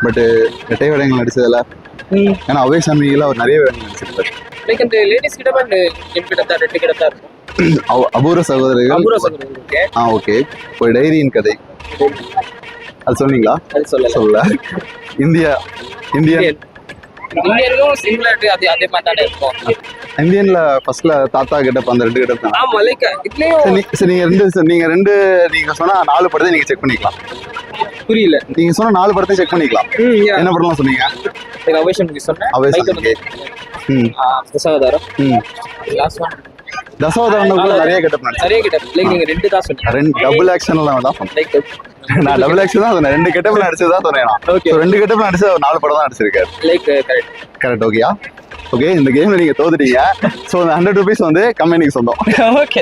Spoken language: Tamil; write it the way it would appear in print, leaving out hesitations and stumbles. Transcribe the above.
பட் ரெட்டை வேடங்கள் நடிச்சதுல ஏன்னா அவை சாமியில அவர் நிறைய வேடங்கள் நடிச்சிருப்பாரு. லைக் அந்த லேடிஸ் கிட்ட அண்ட் ஜென் கிட்ட தான் 2 கிட்ட தான் இருக்கும். அபூர்வ சகோதரிகள். அபூர்வ சகோதரர்கள் ஓகே. ஓகே. ஒரு டைரியின் கதை அது சொன்னீங்களா? அது சொல்லல. இந்தியன் இந்தியனும் சிமிலரிட்டி அதே மாதிரி தானே இருக்கும். இந்தியன்ல ஃபர்ஸ்ட்ல தாத்தா கெட்டப் அந்த 2 கெட்டப் தான். ஆமா லைக் இதுலயும் சரி நீங்க சொன்னா 4 படத்தை நீங்க செக் பண்ணிக்கலாம். புரியல. நீங்க சொன்ன 4 படத்தை செக் பண்ணிக்கலாம். என்ன படம்லாம் சொன்னீங்க? லைக் அவேஷன் வி சொன்னேன். அவேஷன். தசாவதாரம். லாஸ்ட் ஒன் தசாவதாரம் கூட நிறைய கெட்டப் நிறைய கெட்டப். லைக் நீங்க 2 தான் சொன்னீங்க. 2 டபுள் ஆக்ஷன்ல தான் சொன்னேன். லைக் நான் டபுள் ஆக்ஷன் தான் சொன்னேன். 2 கெட்டப்ல நடிச்சதா சொன்னேன். ஓகே. 2 கெட்டப்ல நடிச்ச 4 படம் தான் நடிச்சிருக்காரு. லைக் கரெக்ட் ஓகேயா? ஓகே, இந்த கேம்ல நீங்க தோத்துட்டீங்க. சோ அந்த 100 ரூபீஸ் வந்து கம்பெனிக்கு சொந்தம். ஓகே.